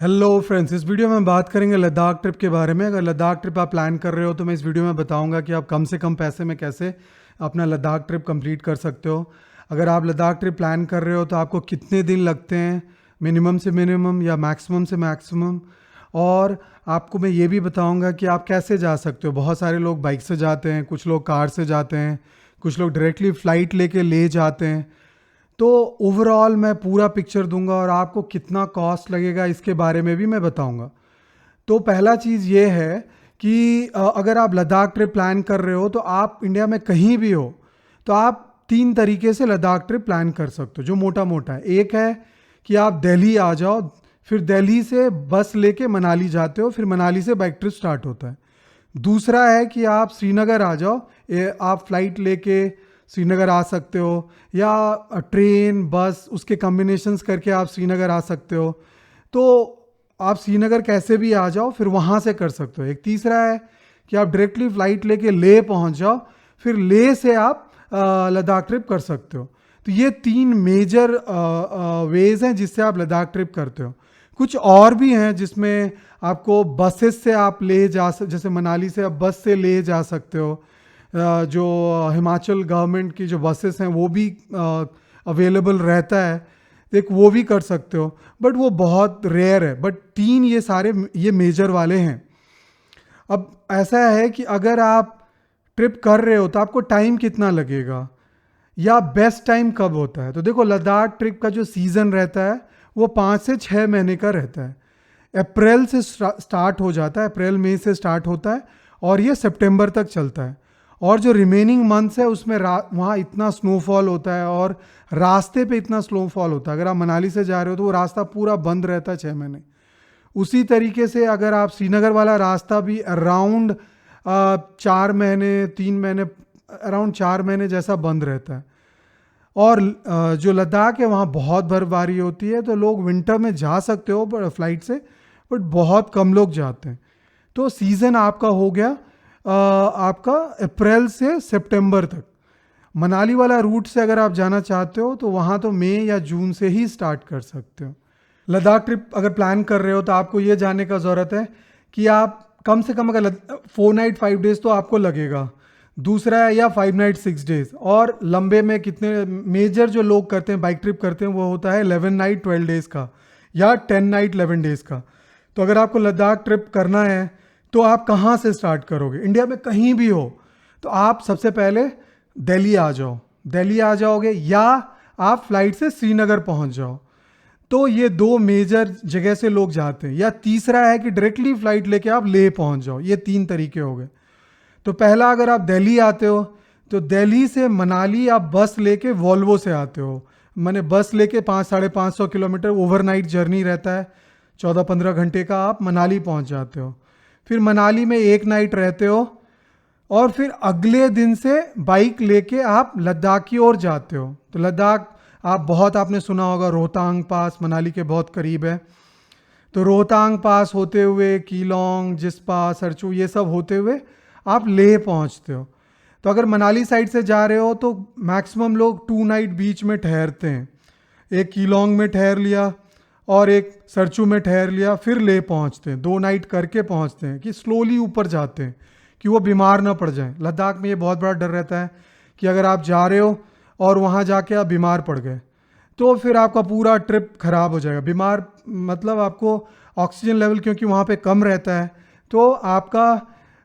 Hello friends, इस video में हम बात करेंगे लद्दाख ट्रिप के बारे में। अगर लद्दाख ट्रिप आप प्लान कर रहे हो तो मैं इस वीडियो में बताऊंगा कि आप कम से कम पैसे में कैसे अपना लद्दाख ट्रिप कंप्लीट कर सकते हो। अगर आप लद्दाख ट्रिप प्लान कर रहे हो तो आपको कितने दिन लगते हैं, मिनिमम से मिनिमम या मैक्सिमम से मैक्सिमम। और आपको मैं ये भी बताऊंगा कि आप कैसे जा सकते हो। बहुत सारे लोग बाइक से जाते हैं, कुछ लोग कार से जाते हैं, कुछ लोग डायरेक्टली फ़्लाइट लेके ले जाते हैं। तो ओवरऑल मैं पूरा पिक्चर दूंगा और आपको कितना कॉस्ट लगेगा इसके बारे में भी मैं बताऊंगा। तो पहला चीज़ ये है कि अगर आप लद्दाख ट्रिप प्लान कर रहे हो तो आप इंडिया में कहीं भी हो तो आप तीन तरीके से लद्दाख ट्रिप प्लान कर सकते हो, जो मोटा मोटा है। एक है कि आप दिल्ली आ जाओ, फिर दिल्ली से बस लेके मनाली जाते हो, फिर मनाली से बाइक ट्रिप स्टार्ट होता है। दूसरा है कि आप श्रीनगर आ जाओ, आप फ्लाइट लेके श्रीनगर आ सकते हो, या ट्रेन बस उसके कॉम्बिनेशंस करके आप श्रीनगर आ सकते हो। तो आप श्रीनगर कैसे भी आ जाओ, फिर वहाँ से कर सकते हो। एक तीसरा है कि आप डायरेक्टली फ़्लाइट लेके ले पहुँच जाओ, फिर ले से आप लद्दाख ट्रिप कर सकते हो। तो ये तीन मेजर वेज हैं जिससे आप लद्दाख ट्रिप करते हो। कुछ और भी हैं जिसमें आपको बसेस से आप ले जा जैसे मनाली से आप बस से ले जा सकते हो। जो हिमाचल गवर्नमेंट की जो बसेस हैं वो भी अवेलेबल रहता है, एक वो भी कर सकते हो, बट वो बहुत रेयर है। बट तीन ये मेजर वाले हैं। अब ऐसा है कि अगर आप ट्रिप कर रहे हो तो आपको टाइम कितना लगेगा या बेस्ट टाइम कब होता है। तो देखो, लद्दाख ट्रिप का जो सीज़न रहता है वो 5 से 6 महीने का रहता है। अप्रैल से स्टार्ट हो जाता है, अप्रैल मई से स्टार्ट होता है और ये सितंबर तक चलता है। और जो रिमेनिंग मंथ्स है उसमें वहाँ इतना स्नोफॉल होता है और रास्ते पे इतना स्नोफॉल होता है। अगर आप मनाली से जा रहे हो तो वो रास्ता पूरा बंद रहता है 6 महीने। उसी तरीके से अगर आप श्रीनगर वाला रास्ता भी अराउंड 4 महीने 3 महीने, अराउंड 4 महीने जैसा बंद रहता है। और जो लद्दाख है वहाँ बहुत बर्फबारी होती है, तो लोग विंटर में जा सकते हो फ्लाइट से, बट बहुत कम लोग जाते हैं। तो सीज़न आपका हो गया आपका अप्रैल से सितंबर तक। मनाली वाला रूट से अगर आप जाना चाहते हो तो वहाँ तो मई या जून से ही स्टार्ट कर सकते हो। लद्दाख ट्रिप अगर प्लान कर रहे हो तो आपको ये जानने का ज़रूरत है कि आप कम से कम अगर 4 नाइट 5 डेज़ तो आपको लगेगा। दूसरा है या 5 नाइट 6 डेज़। और लंबे में कितने मेजर जो लोग करते हैं बाइक ट्रिप करते हैं वो होता है 11 नाइट 12 डेज़ का या 10 नाइट 11 डेज़ का। तो अगर आपको लद्दाख ट्रिप करना है तो आप कहाँ से स्टार्ट करोगे। इंडिया में कहीं भी हो तो आप सबसे पहले दिल्ली आ जाओ, दिल्ली आ जाओगे, या आप फ्लाइट से श्रीनगर पहुँच जाओ। तो ये दो मेजर जगह से लोग जाते हैं। या तीसरा है कि डायरेक्टली फ्लाइट लेके आप ले पहुंच जाओ। ये तीन तरीके हो गए। तो पहला, अगर आप दिल्ली आते हो तो दिल्ली से मनाली आप बस लेके वॉल्वो से आते हो। मैंने बस लेके 500-550 किलोमीटर ओवरनाइट जर्नी रहता है, 14-15 घंटे का आप मनाली पहुंच जाते हो। फिर मनाली में 1 नाइट रहते हो और फिर अगले दिन से बाइक लेके आप लद्दाख की ओर जाते हो। तो लद्दाख आपने सुना होगा, रोहतांग पास मनाली के बहुत करीब है। तो रोहतांग पास होते हुए कीलोंग, जिस्पा, सरचू, ये सब होते हुए आप लेह पहुंचते हो। तो अगर मनाली साइड से जा रहे हो तो मैक्सिमम लोग 2 नाइट बीच में ठहरते हैं। एक कीलोंग में ठहर लिया और एक सरचू में ठहर लिया, फिर ले पहुंचते हैं। 2 नाइट करके पहुंचते हैं कि स्लोली ऊपर जाते हैं कि वो बीमार ना पड़ जाएं। लद्दाख में ये बहुत बड़ा डर रहता है कि अगर आप जा रहे हो और वहाँ जाके आप बीमार पड़ गए तो फिर आपका पूरा ट्रिप खराब हो जाएगा। बीमार मतलब आपको ऑक्सीजन लेवल क्योंकि वहाँ पे कम रहता है, तो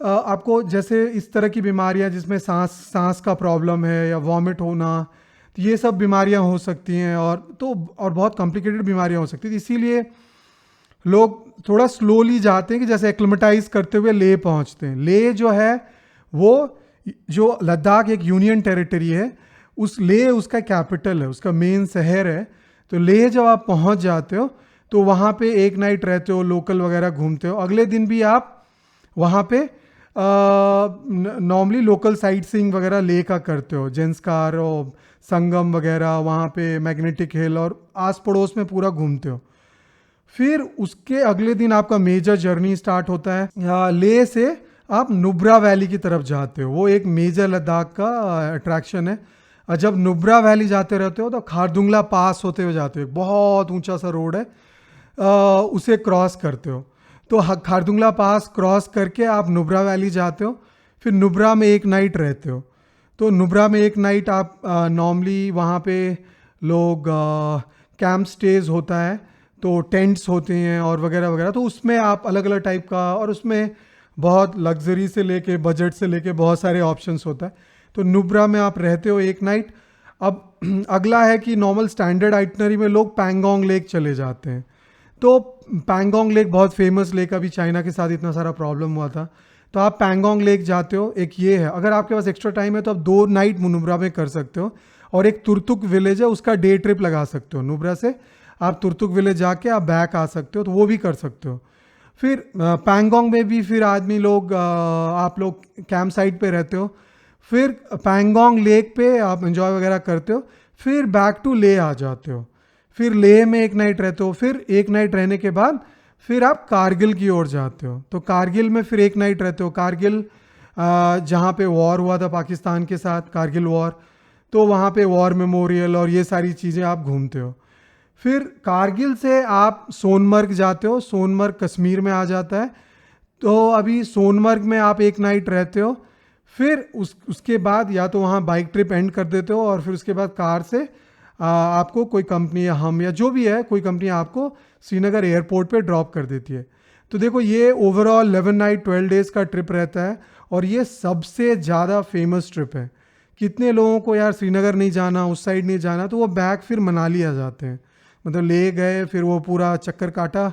आपको जैसे इस तरह की बीमारियाँ जिसमें सांस का प्रॉब्लम है या वॉमिट होना, तो ये सब बीमारियाँ हो सकती हैं। और बहुत कॉम्प्लिकेटेड बीमारियाँ हो सकती हैं। इसीलिए लोग थोड़ा स्लोली जाते हैं कि जैसे एक्लिमेटाइज करते हुए ले पहुंचते हैं। ले जो है वो, जो लद्दाख एक यूनियन टेरिटरी है, उस ले उसका कैपिटल है, उसका मेन शहर है। तो ले जब आप पहुंच जाते हो तो वहाँ पे 1 नाइट रहते हो, लोकल वगैरह घूमते हो। अगले दिन भी आप वहाँ पे नॉर्मली लोकल साइट सीइंग वगैरह ले का करते हो, जेंसकार और संगम वगैरह, वहाँ पे मैग्नेटिक हिल और आस पड़ोस में पूरा घूमते हो। फिर उसके अगले दिन आपका मेजर जर्नी स्टार्ट होता है। लेह से आप नुब्रा वैली की तरफ जाते हो, वो एक मेजर लद्दाख का अट्रैक्शन है। और जब नुब्रा वैली जाते रहते हो तो खारदुंगला पास होते हुए जाते हो, एक बहुत ऊंचा सा रोड है उसे क्रॉस करते हो। तो खारदुंगला पास क्रॉस करके आप नुब्रा वैली जाते हो, फिर नुब्रा में एक नाइट रहते हो। तो नुब्रा में एक नाइट आप नॉर्मली वहाँ पे लोग कैंप स्टेज होता है, तो टेंट्स होते हैं और वगैरह वगैरह, तो उसमें आप अलग अलग टाइप का, और उसमें बहुत लग्जरी से लेके बजट से लेके बहुत सारे ऑप्शंस होता है। तो नुब्रा में आप रहते हो एक नाइट। अब अगला है कि नॉर्मल स्टैंडर्ड आइटनरी में लोग पैंगोंग लेक चले जाते हैं। तो पैंगोंग लेक बहुत फेमस लेक, अभी चाइना के साथ इतना सारा प्रॉब्लम हुआ था, तो आप पैंगोंग लेक जाते हो। एक ये है, अगर आपके पास एक्स्ट्रा टाइम है तो आप 2 नाइट नुब्रा में कर सकते हो, और एक तुर्तुक विलेज है उसका डे ट्रिप लगा सकते हो। नुब्रा से आप तुर्तुक विलेज जाके आप बैक आ सकते हो, तो वो भी कर सकते हो। फिर पैंगोंग में भी फिर आदमी लोग आप लोग कैंप साइट पे रहते हो, फिर पैंगोंग लेक पे आप एंजॉय वगैरह करते हो, फिर बैक टू ले आ जाते हो। फिर लेह में एक नाइट रहते हो, फिर एक नाइट रहने के बाद फिर आप कारगिल की ओर जाते हो। तो कारगिल में फिर एक नाइट रहते हो। कारगिल जहाँ पे वॉर हुआ था पाकिस्तान के साथ, कारगिल वॉर, तो वहाँ पे वॉर मेमोरियल और ये सारी चीज़ें आप घूमते हो। फिर कारगिल से आप सोनमर्ग जाते हो। सोनमर्ग कश्मीर में आ जाता है, तो अभी सोनमर्ग में आप एक नाइट रहते हो। फिर उसके बाद या तो वहाँ बाइक ट्रिप एंड कर देते हो, और फिर उसके बाद कार से आपको कोई कंपनी या हम या जो भी है कोई कंपनी आपको श्रीनगर एयरपोर्ट पे ड्रॉप कर देती है। तो देखो ये ओवरऑल 11 नाइट 12 डेज़ का ट्रिप रहता है, और ये सबसे ज़्यादा फेमस ट्रिप है। कितने लोगों को यार श्रीनगर नहीं जाना, उस साइड नहीं जाना, तो वो बैक फिर मनाली आ जाते हैं, मतलब ले गए, फिर वो पूरा चक्कर काटा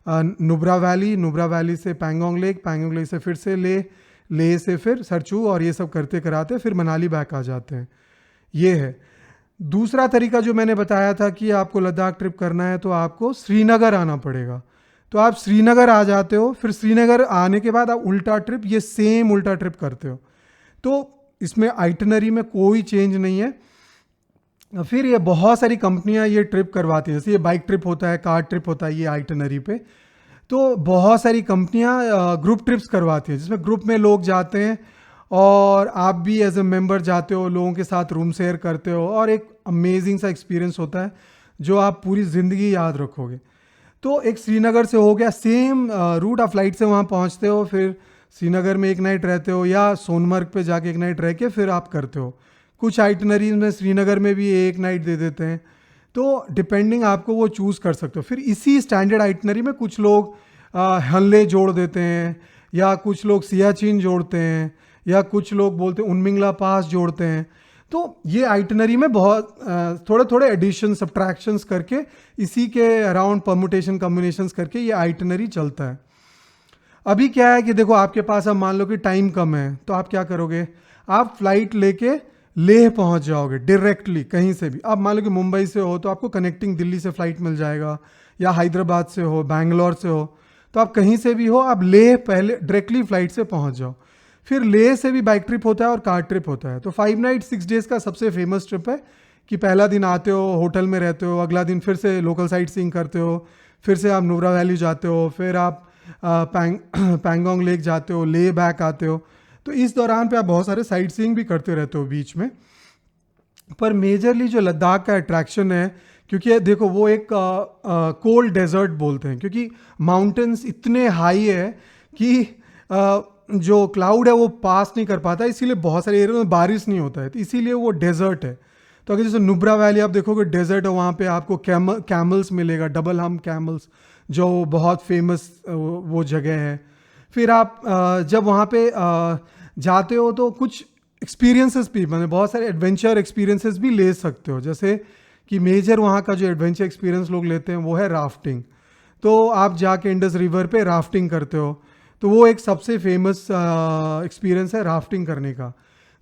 नुब्रा वैली, नुब्रा वैली से पैंगोंग लेक, पैंगोंग लेक से फिर से ले से फिर सरचू, और ये सब करते कराते फिर मनाली बैक आ जाते हैं। ये है। दूसरा तरीका जो मैंने बताया था कि आपको लद्दाख ट्रिप करना है तो आपको श्रीनगर आना पड़ेगा। तो आप श्रीनगर आ जाते हो, फिर श्रीनगर आने के बाद आप उल्टा ट्रिप, ये सेम उल्टा ट्रिप करते हो। तो इसमें आइटनरी में कोई चेंज नहीं है। फिर ये बहुत सारी कंपनियां ये ट्रिप करवाती हैं, जैसे ये बाइक ट्रिप होता है, कार ट्रिप होता है, ये आइटनरी पे। तो बहुत सारी कंपनियां ग्रुप ट्रिप्स करवाती हैं, जिसमें ग्रुप में लोग जाते हैं, और आप भी एज ए मेंबर जाते हो, लोगों के साथ रूम शेयर करते हो, और एक अमेजिंग सा एक्सपीरियंस होता है जो आप पूरी ज़िंदगी याद रखोगे। तो एक श्रीनगर से हो गया, सेम रूट, आप फ्लाइट से वहाँ पहुँचते हो, फिर श्रीनगर में एक नाइट रहते हो, या सोनमर्ग पे जाके एक नाइट रह के फिर आप करते हो। कुछ आइटनरीज में श्रीनगर में भी एक नाइट दे देते हैं, तो डिपेंडिंग आपको वो चूज़ कर सकते हो। फिर इसी स्टैंडर्ड आइटनरी में कुछ लोग हनले जोड़ देते हैं, या कुछ लोग सियाचिन जोड़ते हैं, या कुछ लोग बोलते हैं उनमिंगला पास जोड़ते हैं। तो ये आइटनरी में बहुत थोड़े थोड़े एडिशन सब्ट्रैक्शंस करके, इसी के अराउंड परमुटेशन कम्बिनेशंस करके ये आइटनरी चलता है। अभी क्या है कि देखो आपके पास, अब मान लो कि टाइम कम है, तो आप क्या करोगे, आप फ्लाइट लेके लेह पहुंच जाओगे डायरेक्टली कहीं से भी। अब मान लो कि मुंबई से हो तो आपको कनेक्टिंग दिल्ली से फ्लाइट मिल जाएगा, या हैदराबाद से हो, बैंगलोर से हो, तो आप कहीं से भी हो, आप लेह पहले डायरेक्टली फ्लाइट से पहुंच जाओ। फिर लेह से भी बाइक ट्रिप होता है और कार ट्रिप होता है। तो 5 नाइट 6 डेज़ का सबसे फेमस ट्रिप है कि पहला दिन आते हो, होटल में रहते हो, अगला दिन फिर से लोकल साइट सीइंग करते हो, फिर से आप नुब्रा वैली जाते हो, फिर आप पैंगोंग लेक जाते हो, ले बैक आते हो। तो इस दौरान पे आप बहुत सारे साइट सीइंग भी करते रहते हो बीच में। पर मेजरली जो लद्दाख का अट्रैक्शन है, क्योंकि देखो वो एक कोल्ड डेजर्ट बोलते हैं, क्योंकि माउंटेन्स इतने हाई है कि जो क्लाउड है वो पास नहीं कर पाता, इसीलिए बहुत सारे एरिया में बारिश नहीं होता है, तो इसीलिए वो डेजर्ट है। तो अगर जैसे नुब्रा वैली आप देखोगे डेजर्ट है, वहाँ पे आपको कैमल्स मिलेगा, डबल हम कैमल्स, जो बहुत फेमस वो जगह है। फिर आप जब वहाँ पे जाते हो तो कुछ एक्सपीरियंसेस भी, मैंने बहुत सारे एडवेंचर एक्सपीरियंसेस भी ले सकते हो। जैसे कि मेजर वहाँ का जो एडवेंचर एक्सपीरियंस लोग लेते हैं वो है राफ्टिंग। तो आप जाके इंडस रिवर पे राफ्टिंग करते हो, तो वो एक सबसे फेमस एक्सपीरियंस है राफ्टिंग करने का।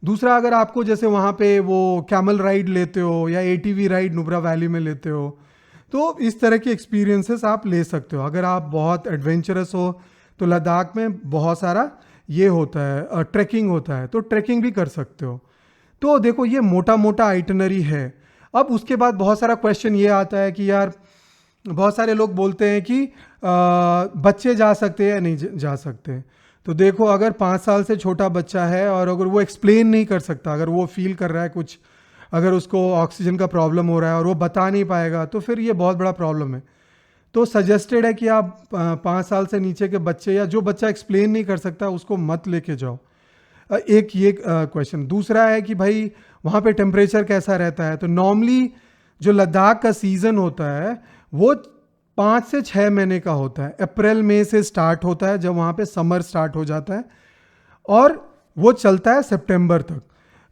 दूसरा, अगर आपको जैसे वहाँ पे वो कैमल राइड लेते हो या एटीवी राइड नुब्रा वैली में लेते हो, तो इस तरह के एक्सपीरियंसेस आप ले सकते हो। अगर आप बहुत एडवेंचरस हो तो लद्दाख में बहुत सारा ये होता है, ट्रैकिंग होता है, तो ट्रैकिंग भी कर सकते हो। तो देखो ये मोटा मोटा आइटनरी है। अब उसके बाद बहुत सारा क्वेश्चन ये आता है कि यार बहुत सारे लोग बोलते हैं कि बच्चे जा सकते हैं या नहीं जा सकते। तो देखो अगर 5 साल से छोटा बच्चा है और अगर वो एक्सप्लेन नहीं कर सकता, अगर वो फील कर रहा है कुछ, अगर उसको ऑक्सीजन का प्रॉब्लम हो रहा है और वो बता नहीं पाएगा, तो फिर ये बहुत बड़ा प्रॉब्लम है। तो सजेस्टेड है कि आप 5 साल से नीचे के बच्चे या जो बच्चा एक्सप्लेन नहीं कर सकता उसको मत लेके जाओ। एक ये क्वेश्चन। दूसरा है कि भाई वहाँ पे टेम्परेचर कैसा रहता है। तो नॉर्मली जो लद्दाख का सीज़न होता है वो 5 से 6 महीने का होता है। अप्रैल मई से स्टार्ट होता है जब वहाँ पे समर स्टार्ट हो जाता है, और वो चलता है सितंबर तक।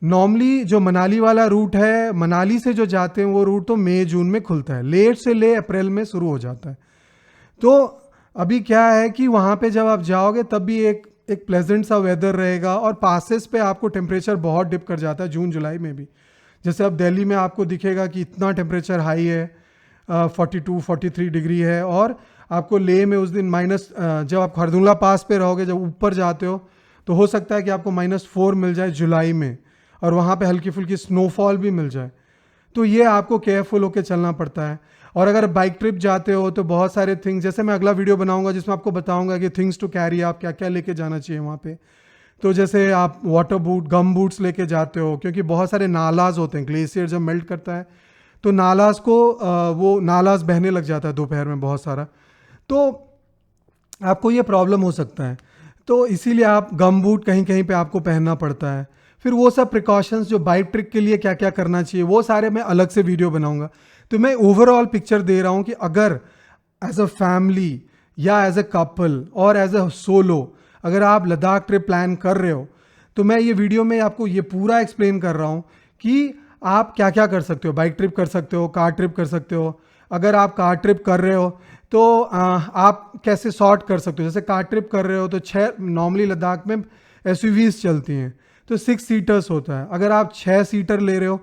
नॉर्मली जो मनाली वाला रूट है, मनाली से जो जाते हैं वो रूट तो मई जून में खुलता है, लेट से ले अप्रैल में शुरू हो जाता है। तो अभी क्या है कि वहाँ पे जब आप जाओगे तब भी एक प्लेजेंट सा वेदर रहेगा, और पासेस पे आपको टेम्परेचर बहुत डिप कर जाता है जून जुलाई में भी। जैसे अब दिल्ली में आपको दिखेगा कि इतना टेम्परेचर हाई है, 42-43 डिग्री है, और आपको लेह में उस दिन जब आप खरदुंगला पास पे रहोगे, जब ऊपर जाते हो तो हो सकता है कि आपको -4 मिल जाए जुलाई में, और वहाँ पे हल्की फुल्की स्नोफॉल भी मिल जाए। तो ये आपको केयरफुल होकर चलना पड़ता है। और अगर बाइक ट्रिप जाते हो तो बहुत सारे थिंग्स, जैसे मैं अगला वीडियो बनाऊंगा जिसमें आपको बताऊंगा कि थिंग्स टू कैरी, आप क्या क्या लेके जाना चाहिए वहाँ पे। तो जैसे आप वाटर बूट, गम बूट्स लेके जाते हो, क्योंकि बहुत सारे नालाज होते हैं, ग्लेशियर जब मेल्ट करता है तो नालाज को वो नालाज बहने लग जाता है दोपहर में बहुत सारा, तो आपको ये प्रॉब्लम हो सकता है। तो इसीलिए आप गम बूट कहीं कहीं पे आपको पहनना पड़ता है। फिर वो सब प्रिकॉशंस जो बाइक ट्रिप के लिए क्या क्या करना चाहिए वो सारे मैं अलग से वीडियो बनाऊंगा। तो मैं ओवरऑल पिक्चर दे रहा हूँ कि अगर एज अ फैमिली या एज अ कपल और एज अ सोलो अगर आप लद्दाख ट्रिप प्लान कर रहे हो, तो मैं ये वीडियो में आपको ये पूरा एक्सप्लेन कर रहा हूँ कि आप क्या क्या कर सकते हो। बाइक ट्रिप कर सकते हो, कार ट्रिप कर सकते हो। अगर आप कार ट्रिप कर रहे हो तो आप कैसे सॉर्ट कर सकते हो। जैसे कार ट्रिप कर रहे हो तो नॉर्मली लद्दाख में एसयूवीज चलती हैं, तो 6 सीटर्स होता है। अगर आप 6 सीटर ले रहे हो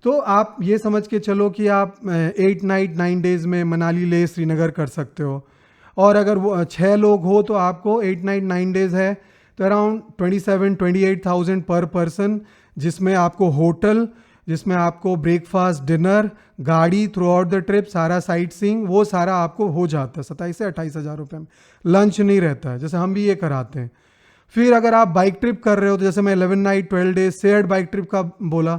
तो आप ये समझ के चलो कि आप 8 नाइट 9 डेज में मनाली ले श्रीनगर कर सकते हो। और अगर वो 6 लोग हो तो आपको 8 नाइट 9 डेज है तो अराउंड 27-28,000 पर पर्सन, जिसमें आपको होटल, जिसमें आपको ब्रेकफास्ट, डिनर, गाड़ी थ्रू आउट द ट्रिप, सारा साइट सीइंग, वो सारा आपको हो जाता है 27 से 28,000 रुपये में। लंच नहीं रहता है, जैसे हम भी ये कराते हैं। फिर अगर आप बाइक ट्रिप कर रहे हो तो जैसे मैं 11 night 12 days shared bike trip का बोला,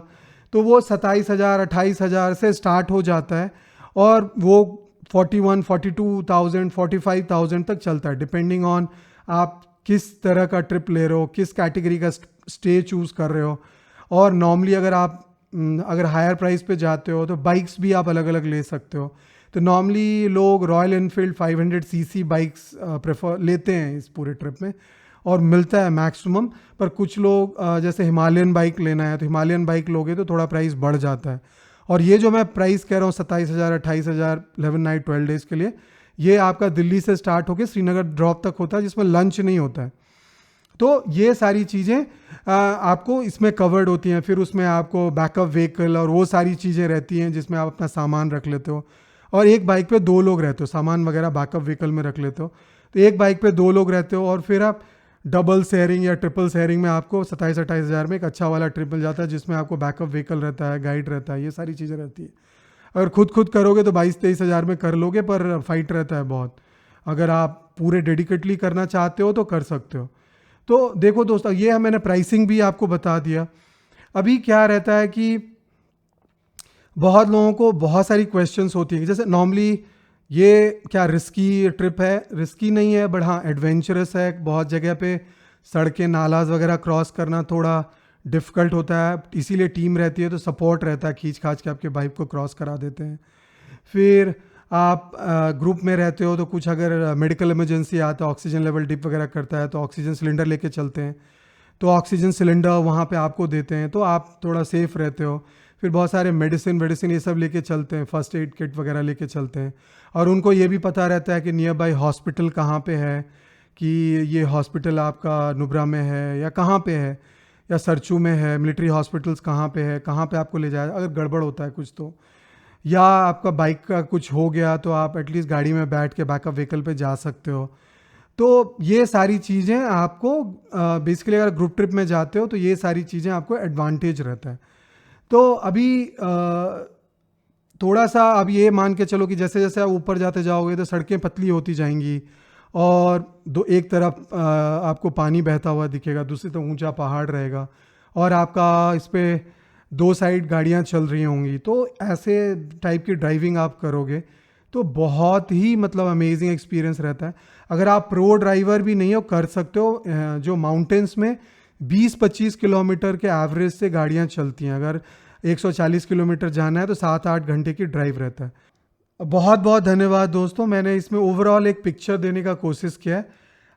तो वो 27,000 28,000 से स्टार्ट हो जाता है, और वो 41-42,000 45,000 तक चलता है, डिपेंडिंग ऑन आप किस तरह का ट्रिप ले रहे हो, किस कैटेगरी का स्टे चूज़ कर रहे हो। और नॉर्मली अगर हायर प्राइस पे जाते हो तो बाइक्स भी आप अलग अलग ले सकते हो। तो नॉर्मली लोग royal Enfield 500 CC bikes prefer लेते हैं इस पूरे ट्रिप में, और मिलता है मैक्सिमम। पर कुछ लोग जैसे हिमालयन बाइक लेना है तो हिमालयन बाइक लोगे तो थोड़ा प्राइस बढ़ जाता है। और ये जो मैं प्राइस कह रहा हूँ 27,000 28,000 11 नाइट 12 डेज़ के लिए, ये आपका दिल्ली से स्टार्ट होकर श्रीनगर ड्रॉप तक होता है, जिसमें लंच नहीं होता है। तो ये सारी चीज़ें आपको इसमें कवर्ड होती हैं। फिर उसमें आपको बैकअप व्हीकल और वो सारी चीज़ें रहती हैं जिसमें आप अपना सामान रख लेते हो। और एक बाइक पे 2 लोग रहते हो, सामान वगैरह बैकअप व्हीकल में रख लेते हो। तो एक बाइक पे 2 लोग रहते हो, और फिर आप डबल शेयरिंग या ट्रिपल शेयरिंग में आपको 27-28,000 में एक अच्छा वाला ट्रिप मिल जाता है, जिसमें आपको बैकअप व्हीकल रहता है, गाइड रहता है, ये सारी चीज़ें रहती है। अगर खुद करोगे तो 22-23,000 में कर लोगे, पर फाइट रहता है बहुत। अगर आप पूरे डेडिकेटली करना चाहते हो तो कर सकते हो। तो देखो दोस्तों, ये मैंने प्राइसिंग भी आपको बता दिया। अभी क्या रहता है कि बहुत लोगों को बहुत सारी क्वेश्चंस होती है, जैसे नॉर्मली ये क्या रिस्की ट्रिप है? रिस्की नहीं है, बट हाँ एडवेंचरस है। बहुत जगह पे सड़कें, नालाज वगैरह क्रॉस करना थोड़ा डिफ़िकल्ट होता है, इसीलिए टीम रहती है तो सपोर्ट रहता है, खींच खाच के आपके बाइक को क्रॉस करा देते हैं। फिर आप ग्रुप में रहते हो तो कुछ अगर मेडिकल इमरजेंसी आता है, ऑक्सीजन लेवल डिप वगैरह करता है, तो ऑक्सीजन सिलेंडर लेके चलते हैं, तो ऑक्सीजन सिलेंडर वहाँ पे आपको देते हैं, तो आप थोड़ा सेफ रहते हो। फिर बहुत सारे मेडिसिन ये सब लेके चलते हैं, फर्स्ट एड किट वगैरह लेके चलते हैं। और उनको ये भी पता रहता है कि नियर बाई हॉस्पिटल कहाँ पे है, कि ये हॉस्पिटल आपका नुब्रा में है या कहाँ पे है, या सरचू में है, मिलिट्री हॉस्पिटल्स कहाँ पे है, कहाँ पे आपको ले जाए अगर गड़बड़ होता है कुछ तो, या आपका बाइक का कुछ हो गया तो आप एटलीस्ट गाड़ी में बैठ के बैकअप व्हीकल पे जा सकते हो। तो ये सारी चीज़ें आपको बेसिकली अगर ग्रुप ट्रिप में जाते हो तो ये सारी चीज़ें आपको एडवांटेज रहता है। तो अभी थोड़ा सा अब ये मान के चलो कि जैसे जैसे आप ऊपर जाते जाओगे तो सड़कें पतली होती जाएंगी, और एक तरफ आपको पानी बहता हुआ दिखेगा, दूसरी तरफ ऊंचा पहाड़ रहेगा, और आपका इस पर 2 साइड गाड़ियां चल रही होंगी। तो ऐसे टाइप की ड्राइविंग आप करोगे तो बहुत ही मतलब अमेजिंग एक्सपीरियंस रहता है। अगर आप प्रो ड्राइवर भी नहीं हो, कर सकते हो। जो माउंटेन्स में 20-25 किलोमीटर के एवरेज से गाड़ियाँ चलती हैं। अगर 140 किलोमीटर जाना है तो 7-8 घंटे की ड्राइव रहता है। बहुत बहुत धन्यवाद दोस्तों, मैंने इसमें ओवरऑल एक पिक्चर देने का कोशिश किया है।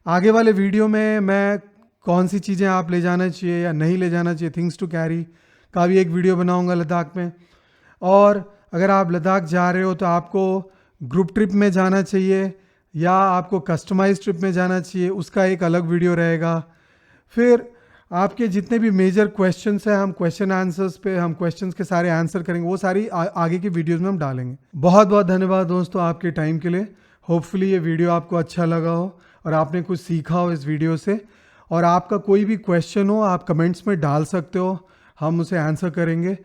आगे वाले वीडियो में मैं कौन सी चीज़ें आप ले जाना चाहिए या नहीं ले जाना चाहिए, थिंग्स टू कैरी का भी एक वीडियो बनाऊंगा लद्दाख में। और अगर आप लद्दाख जा रहे हो तो आपको ग्रुप ट्रिप में जाना चाहिए या आपको कस्टमाइज ट्रिप में जाना चाहिए, उसका एक अलग वीडियो रहेगा। फिर आपके जितने भी मेजर क्वेश्चंस हैं, हम क्वेश्चन आंसर्स पे हम क्वेश्चंस के सारे आंसर करेंगे, वो सारी आगे की वीडियोस में हम डालेंगे। बहुत बहुत धन्यवाद दोस्तों आपके टाइम के लिए। होपफुली ये वीडियो आपको अच्छा लगा हो और आपने कुछ सीखा हो इस वीडियो से। और आपका कोई भी क्वेश्चन हो आप कमेंट्स में डाल सकते हो, हम उसे आंसर करेंगे।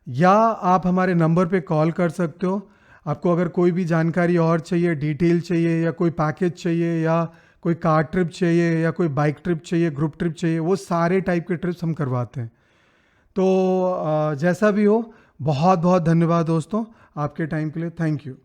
या आप हमारे नंबर पे कॉल कर सकते हो। आपको अगर कोई भी जानकारी और चाहिए, डिटेल चाहिए या कोई पैकेज चाहिए या कोई कार ट्रिप चाहिए या कोई बाइक ट्रिप चाहिए, ग्रुप ट्रिप चाहिए, वो सारे टाइप के ट्रिप्स हम करवाते हैं। तो जैसा भी हो, बहुत बहुत धन्यवाद दोस्तों आपके टाइम के लिए। Thank you.